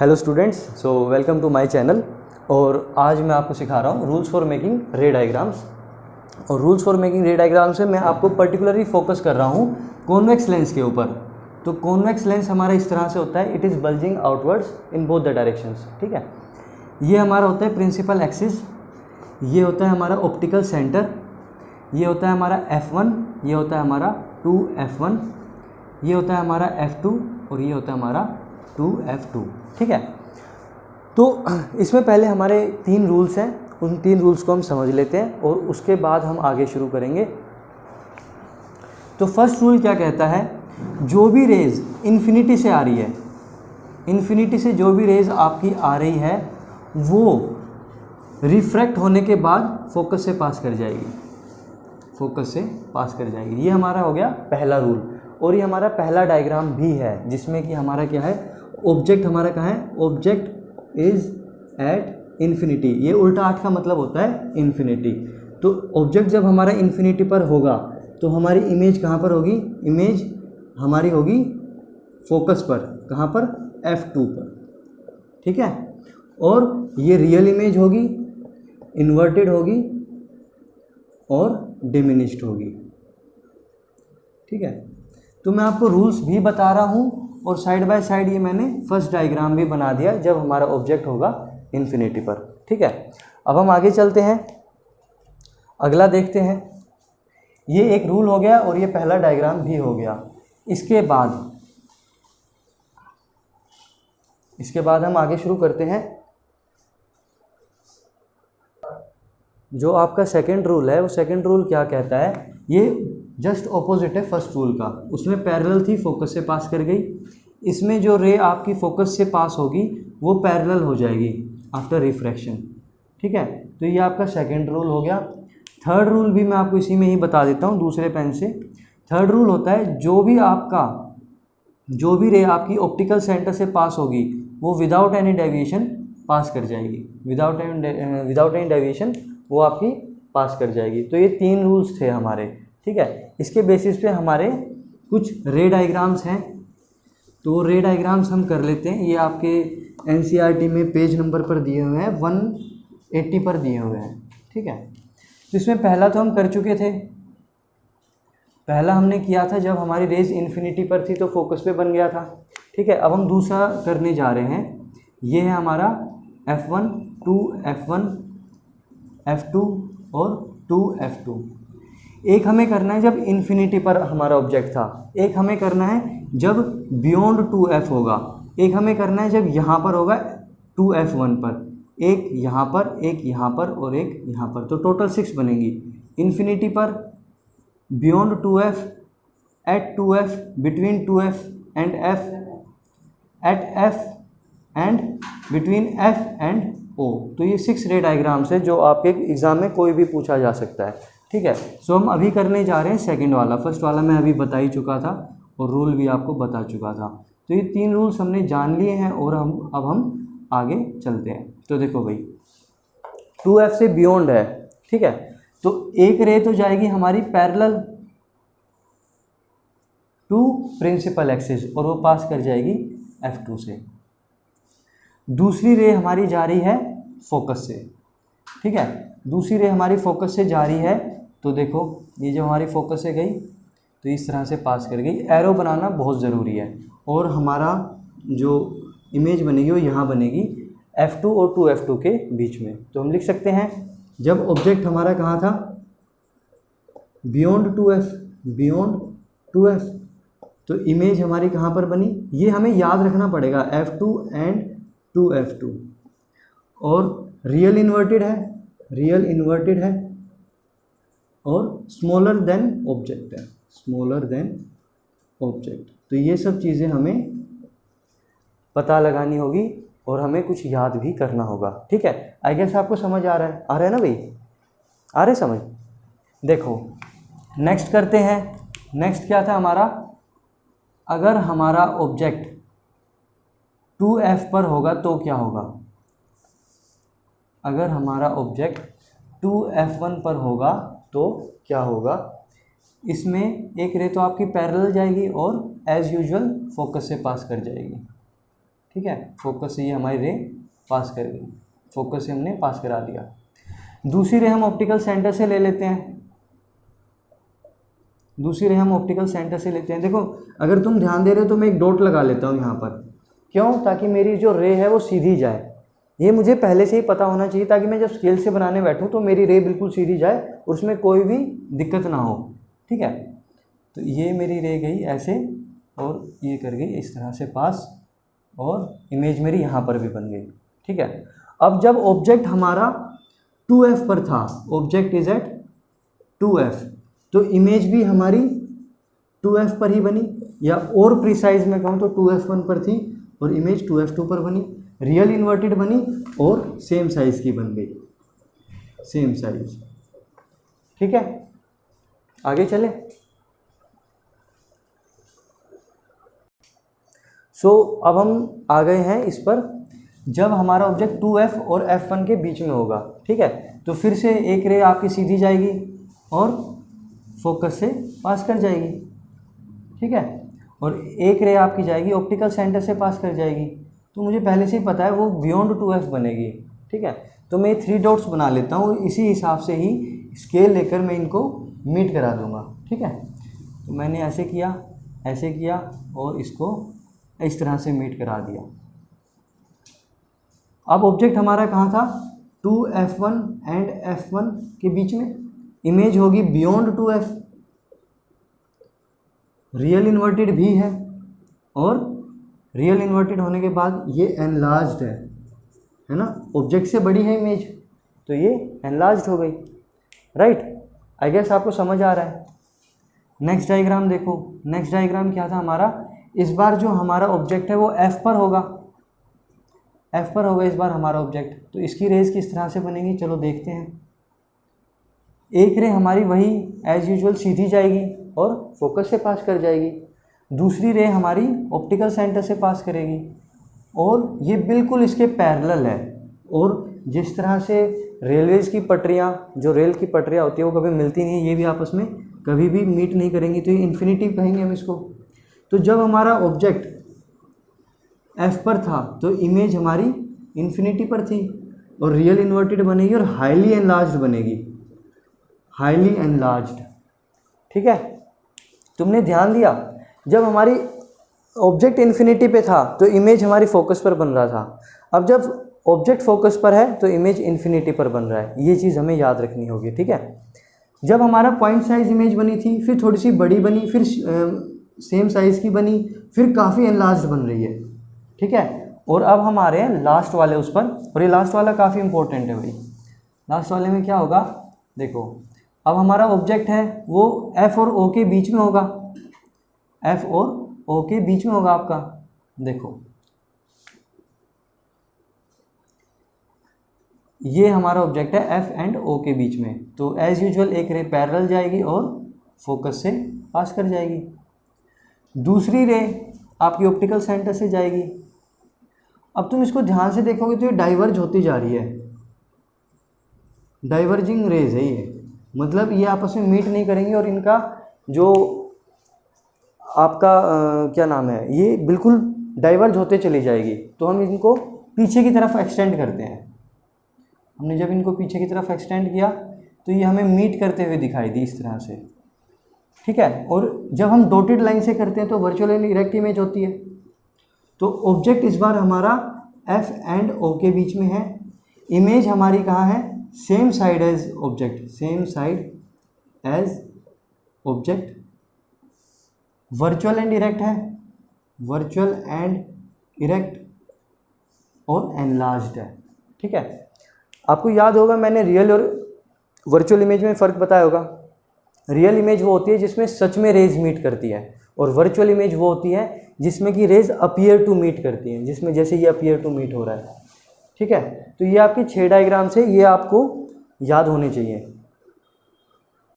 Hello students, so welcome to my channel. और आज मैं आपको सिखा रहा हूँ rules for making ray diagrams. और rules for making ray diagrams में मैं आपको पर्टिकुलरली फोकस कर रहा हूँ कॉन्वेक्स लेंस के ऊपर। तो कॉन्वेक्स लेंस हमारा इस तरह से होता है, it is bulging outwards in both the directions. ठीक है, ये हमारा होता है प्रिंसिपल एक्सिस, ये होता है हमारा ऑप्टिकल सेंटर, ये होता है हमारा F1, ये होता है हमारा 2F1, ये होता है हमारा F2 और ये होता है हमारा 2F2। ठीक है, तो इसमें पहले हमारे 3 रूल्स हैं, उन 3 रूल्स को हम समझ लेते हैं और उसके बाद हम आगे शुरू करेंगे। तो फर्स्ट रूल क्या कहता है, जो भी रेज इन्फिनिटी से आ रही है, इन्फिनिटी से जो भी रेज आपकी आ रही है वो रिफ्रैक्ट होने के बाद फोकस से पास कर जाएगी, फोकस से पास कर जाएगी। ये हमारा हो गया पहला रूल। और ये हमारा पहला डायग्राम भी है जिसमें कि हमारा क्या है, ऑब्जेक्ट हमारा कहाँ है, ऑब्जेक्ट इज एट इन्फिनिटी। ये उल्टा 8 का मतलब होता है इन्फिनिटी। तो ऑब्जेक्ट जब हमारा इन्फिनिटी पर होगा तो हमारी इमेज कहाँ पर होगी, इमेज हमारी होगी फोकस पर, कहाँ पर, F2 पर। ठीक है, और ये रियल इमेज होगी, इन्वर्टेड होगी और डिमिनिश्ड होगी। ठीक है, तो मैं आपको रूल्स भी बता रहा हूँ और साइड बाय साइड ये मैंने फर्स्ट डायग्राम भी बना दिया जब हमारा ऑब्जेक्ट होगा इन्फिनिटी पर। ठीक है, अब हम आगे चलते हैं, अगला देखते हैं। ये एक रूल हो गया और ये पहला डायग्राम भी हो गया। इसके बाद हम आगे शुरू करते हैं। जो आपका सेकंड रूल है वो सेकंड रूल क्या कहता है, ये जस्ट ऑपोजिट है फर्स्ट रूल का। उसमें पैरेलल थी, फोकस से पास कर गई। इसमें जो रे आपकी फोकस से पास होगी वो पैरेलल हो जाएगी आफ्टर रिफ्रैक्शन। ठीक है, तो ये आपका सेकंड रूल हो गया। थर्ड रूल भी मैं आपको इसी में ही बता देता हूँ दूसरे पेन से। थर्ड रूल होता है, जो भी रे आपकी ऑप्टिकल सेंटर से पास होगी वो विदाउट एनी डेविएशन पास कर जाएगी, विदाउट एनी डेविएशन वो आपकी पास कर जाएगी। तो ये 3 रूल्स थे हमारे। ठीक है, इसके बेसिस पे हमारे कुछ रे डायग्राम्स हैं। तो रे डायग्राम्स हम कर लेते हैं। ये आपके NCERT में पेज नंबर पर दिए हुए हैं, 180 पर दिए हुए हैं। ठीक है, तो इसमें पहला तो हम कर चुके थे, पहला हमने किया था जब हमारी रेज इन्फिनिटी पर थी तो फोकस पे बन गया था। ठीक है, अब हम दूसरा करने जा रहे हैं। ये है हमारा F1, 2F1, F2 और 2F2। एक हमें करना है जब इन्फिनिटी पर हमारा ऑब्जेक्ट था, एक हमें करना है जब बियॉन्ड 2F होगा, एक हमें करना है जब यहाँ पर होगा 2F1 पर, एक यहाँ पर, एक यहाँ पर और एक यहाँ पर। तो टोटल 6 बनेंगी। इन्फिनिटी पर, beyond 2F, at 2F, between 2F and F, at F and between F and O। तो ये 6 रे डायग्राम्स है जो आपके एग्ज़ाम में कोई भी पूछा जा सकता है। ठीक है, सो हम अभी करने जा रहे हैं सेकंड वाला। फर्स्ट वाला मैं अभी बता ही चुका था और रूल भी आपको बता चुका था। तो ये 3 रूल्स हमने जान लिए हैं और अब हम आगे चलते हैं। तो देखो भाई, 2F से बियॉन्ड है। ठीक है, तो एक रे तो जाएगी हमारी पैरेलल टू प्रिंसिपल एक्सिस और वो पास कर जाएगी F2 से। दूसरी रे हमारी जा रही है फोकस से। ठीक है, दूसरी रे हमारी फोकस से जा रही है। तो देखो, ये जो हमारी फोकस से गई तो इस तरह से पास कर गई। एरो बनाना बहुत ज़रूरी है और हमारा जो इमेज बनेगी वो यहाँ बनेगी F2 और 2F2 के बीच में। तो हम लिख सकते हैं, जब ऑब्जेक्ट हमारा कहाँ था, बियॉन्ड 2F, बियॉन्ड 2F, तो इमेज हमारी कहाँ पर बनी, ये हमें याद रखना पड़ेगा, F2 एंड 2F2। और रियल इन्वर्टेड है, रियल इन्वर्टेड है और स्मॉलर देन ऑब्जेक्ट है, स्मॉलर देन ऑब्जेक्ट। तो ये सब चीज़ें हमें पता लगानी होगी और हमें कुछ याद भी करना होगा। ठीक है, आई गेस आपको समझ आ रहा है ना भाई, आ रहे समझ। देखो नेक्स्ट करते हैं। नेक्स्ट क्या था हमारा, अगर हमारा ऑब्जेक्ट 2F पर होगा तो क्या होगा, अगर हमारा ऑब्जेक्ट 2F1 पर होगा तो क्या होगा। इसमें एक रे तो आपकी पैरेलल जाएगी और एज़ यूजुअल फोकस से पास कर जाएगी। ठीक है, फोकस से ये हमारी रे पास कर गई, फोकस से हमने पास करा दिया। दूसरी रे हम ऑप्टिकल सेंटर से ले लेते हैं, दूसरी रे हम ऑप्टिकल सेंटर से लेते हैं। देखो अगर तुम ध्यान दे रहे हो तो मैं एक डॉट लगा लेता हूँ यहाँ पर, क्यों? ताकि मेरी जो रे है वो सीधी जाए। ये मुझे पहले से ही पता होना चाहिए ताकि मैं जब स्केल से बनाने बैठूँ तो मेरी रे बिल्कुल सीधी जाए, उसमें कोई भी दिक्कत ना हो। ठीक है, तो ये मेरी रे गई ऐसे और ये कर गई इस तरह से पास, और इमेज मेरी यहाँ पर भी बन गई। ठीक है, अब जब ऑब्जेक्ट हमारा 2F पर था, ऑब्जेक्ट इज एट 2F, तो इमेज भी हमारी 2F पर ही बनी, या और प्रिसाइज में कहूँ तो 2F1 पर थी और इमेज 2F2 पर बनी, रियल इन्वर्टेड बनी और सेम साइज़ की बन गई, सेम साइज। ठीक है, आगे चले। अब हम आ गए हैं इस पर, जब हमारा ऑब्जेक्ट 2F और F1 के बीच में होगा। ठीक है, तो फिर से एक रे आपकी सीधी जाएगी और फोकस से पास कर जाएगी। ठीक है, और एक रे आपकी जाएगी ऑप्टिकल सेंटर से पास कर जाएगी, तो मुझे पहले से ही पता है वो बियॉन्ड 2F बनेगी। ठीक है, तो मैं 3 डॉट्स बना लेता हूँ, इसी हिसाब से ही स्केल लेकर मैं इनको मीट करा दूँगा। ठीक है, तो मैंने ऐसे किया और इसको इस तरह से मीट करा दिया। अब ऑब्जेक्ट हमारा कहाँ था? 2F1 एंड F1 के बीच में, इमेज होगी बियॉन्ड 2F, रियल इन्वर्टेड भी है, और रियल इन्वर्टेड होने के बाद ये एनलार्ज्ड है ना, ऑब्जेक्ट से बड़ी है इमेज, तो ये एनलार्ज्ड हो गई। राइट, आई गेस आपको समझ आ रहा है। नेक्स्ट डायग्राम देखो, नेक्स्ट डायग्राम क्या था हमारा? इस बार जो हमारा ऑब्जेक्ट है वो F पर होगा, F पर होगा इस बार हमारा ऑब्जेक्ट, तो इसकी रेज किस तरह से बनेगी, चलो देखते हैं। एक रे हमारी वही एज यूजुअल सीधी जाएगी और फोकस से पास कर जाएगी, दूसरी रे हमारी ऑप्टिकल सेंटर से पास करेगी, और ये बिल्कुल इसके पैरेलल है। और जिस तरह से रेलवेज की पटरियाँ, जो रेल की पटरियाँ होती है वो कभी मिलती नहीं है, ये भी आपस में कभी भी मीट नहीं करेंगी, तो ये इन्फिनिटी कहेंगे हम इसको। तो जब हमारा ऑब्जेक्ट F पर था तो इमेज हमारी इन्फिनिटी पर थी, और रियल इन्वर्टेड बनेगी और हाईली एनलार्ज्ड बनेगी, हाईली एनलार्ज्ड। ठीक है, तुमने ध्यान दिया, जब हमारी ऑब्जेक्ट इन्फिनिटी पे था तो इमेज हमारी फोकस पर बन रहा था, अब जब ऑब्जेक्ट फोकस पर है तो इमेज इन्फिनिटी पर बन रहा है। ये चीज़ हमें याद रखनी होगी। ठीक है, जब हमारा पॉइंट साइज इमेज बनी थी, फिर थोड़ी सी बड़ी बनी, फिर सेम साइज़ की बनी, फिर काफ़ी एनलार्ज्ड बन रही है। ठीक है, और अब हम आ रहे हैं लास्ट वाले उस पर, और ये लास्ट वाला काफ़ी इंपॉर्टेंट है भाई। लास्ट वाले में क्या होगा, देखो अब हमारा ऑब्जेक्ट है वो F और O के बीच में होगा, F और O के बीच में होगा आपका। देखो ये हमारा ऑब्जेक्ट है F एंड O के बीच में, तो एज यूजुअल एक रे पैरेलल जाएगी और फोकस से पास कर जाएगी, दूसरी रे आपकी ऑप्टिकल सेंटर से जाएगी। अब तुम इसको ध्यान से देखोगे तो ये डाइवर्ज होती जा रही है, डाइवर्जिंग रेज है ये, मतलब ये आपस में मीट नहीं करेंगी, और इनका जो आपका क्या नाम है, ये बिल्कुल डाइवर्ज होते चली जाएगी। तो हम इनको पीछे की तरफ एक्सटेंड करते हैं। हमने जब इनको पीछे की तरफ एक्सटेंड किया तो ये हमें मीट करते हुए दिखाई दी इस तरह से। ठीक है, और जब हम डॉटेड लाइन से करते हैं तो वर्चुअल एंड इरेक्ट इमेज होती है। तो ऑब्जेक्ट इस बार हमारा F एंड O के बीच में है, इमेज हमारी कहाँ है, same side as object, same side as object, virtual and erect है, वर्चुअल एंड इरेक्ट, और एनलार्ज्ड है। ठीक है, आपको याद होगा मैंने रियल और वर्चुअल इमेज में फ़र्क बताया होगा। रियल इमेज वो होती है जिसमें सच में रेज मीट करती है, और वर्चुअल इमेज वो होती है जिसमें कि रेज अपीयर टू मीट करती हैं, जिसमें जैसे ये अपीयर टू मीट हो रहा है। ठीक है, तो ये आपकी 6 डायग्राम्स है, ये आपको याद होने चाहिए।